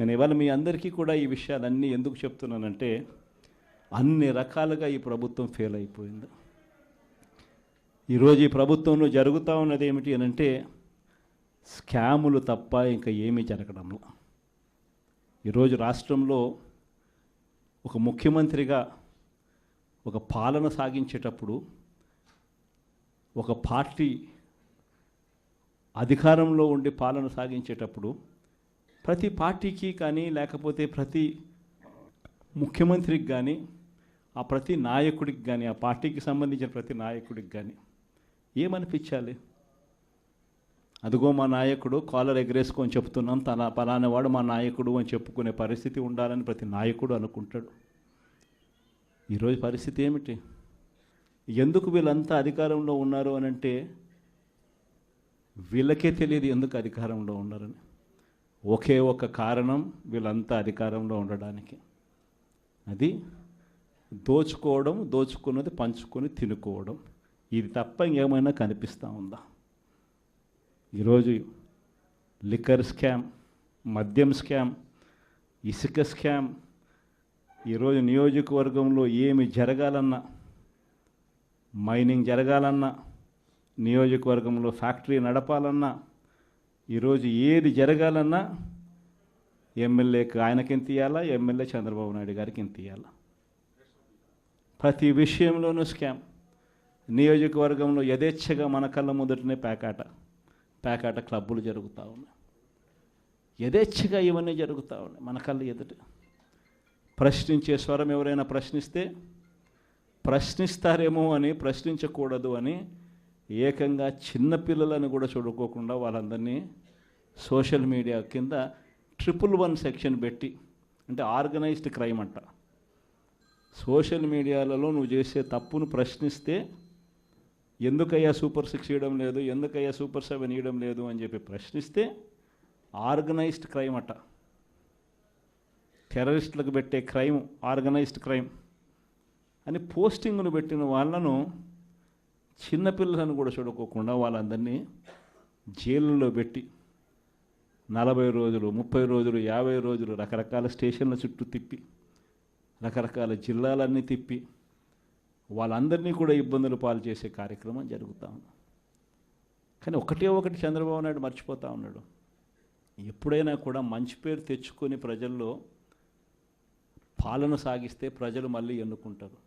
నేను ఇవాళ మీ అందరికీ కూడా ఈ విషయాలన్నీ ఎందుకు చెప్తున్నానంటే, అన్ని రకాలుగా ఈ ప్రభుత్వం ఫెయిల్ అయిపోయింది. ఈరోజు ఈ ప్రభుత్వంలో జరుగుతూ ఉన్నది ఏమిటి అని అంటే, స్కాములు తప్ప ఇంకా ఏమీ జరగడంలో. ఈరోజు రాష్ట్రంలో ఒక ముఖ్యమంత్రిగా ఒక పాలన సాగించేటప్పుడు, ఒక పార్టీ అధికారంలో ఉండి పాలన సాగించేటప్పుడు ప్రతి పార్టీకి కానీ, లేకపోతే ప్రతి ముఖ్యమంత్రికి కానీ, ఆ ప్రతి నాయకుడికి కానీ, ఆ పార్టీకి సంబంధించిన ప్రతి నాయకుడికి కానీ ఏమనిపించాలి? అదిగో మా నాయకుడు, కాలర్ ఎగరేసుకొని చెప్తున్నాం, తన పలానావాడు మా నాయకుడు అని చెప్పుకునే పరిస్థితి ఉండాలని ప్రతి నాయకుడు అనుకుంటాడు. ఈరోజు పరిస్థితి ఏమిటి? ఎందుకు వీళ్ళంతా అధికారంలో ఉన్నారు అని అంటే, వీళ్ళకే తెలియదు ఎందుకు అధికారంలో ఉన్నారని. ఒకే ఒక కారణం వీళ్ళంతా అధికారంలో ఉండడానికి, అది దోచుకోవడం, దోచుకున్నది పంచుకొని తినుకోవడం. ఇది తప్ప ఇంకేమైనా కనిపిస్తూ ఉందా? ఈరోజు లిక్కర్ స్కామ్, మద్యం స్కామ్, ఇసుక స్కామ్, ఈరోజు నియోజకవర్గంలో ఏమి జరగాలన్నా, మైనింగ్ జరగాలన్నా, నియోజకవర్గంలో ఫ్యాక్టరీ నడపాలన్నా, ఈరోజు ఏది జరగాలన్నా ఎమ్మెల్యేకి ఆయనకి ఎంత ఇవ్వాలా, ఎమ్మెల్యే చంద్రబాబు నాయుడు గారికి ఎంత ఇవ్వాలా. ప్రతి విషయంలోనూ స్కామ్. నియోజకవర్గంలో యథేచ్ఛగా మన కళ్ళ మొదటనే పేకాట క్లబ్బులు జరుగుతూ ఉన్నాయి. యథేచ్ఛగా ఇవన్నీ జరుగుతూ ఉన్నాయి మన కళ్ళ ఎదుట. ప్రశ్నించే స్వరం ఎవరైనా ప్రశ్నిస్తే ప్రశ్నిస్తారేమో అని, ప్రశ్నించకూడదు అని ఏకంగా చిన్నపిల్లలను కూడా చూడుకోకుండా వాళ్ళందరినీ సోషల్ మీడియా కింద 111 సెక్షన్ పెట్టి, అంటే ఆర్గనైజ్డ్ క్రైమ్ అంట. సోషల్ మీడియాలలో నువ్వు చేసే తప్పును ప్రశ్నిస్తే, ఎందుకయ్యా సూపర్ 6 ఇవ్వడం లేదు, ఎందుకయ్యా సూపర్ 7 ఇవ్వడం లేదు అని చెప్పి ప్రశ్నిస్తే ఆర్గనైజ్డ్ క్రైమ్ అట. టెర్రరిస్టులకు పెట్టే క్రైమ్ ఆర్గనైజ్డ్ క్రైమ్ అని పోస్టింగ్ను పెట్టిన వాళ్ళను, చిన్నపిల్లలను కూడా చూడుకోకుండా వాళ్ళందరినీ జైళ్ళలో పెట్టి 40 రోజులు, 30 రోజులు, 50 రోజులు రకరకాల స్టేషన్ల చుట్టూ తిప్పి, రకరకాల జిల్లాలన్నీ తిప్పి వాళ్ళందరినీ కూడా ఇబ్బందులు పాలు చేసే కార్యక్రమం జరుగుతూ ఉంది. కానీ ఒకటి చంద్రబాబు నాయుడు మర్చిపోతూ ఉన్నాడు. ఎప్పుడైనా కూడా మంచి పేరు తెచ్చుకొని ప్రజల్లో పాలన సాగిస్తే ప్రజలు మళ్ళీ ఎన్నుకుంటారు.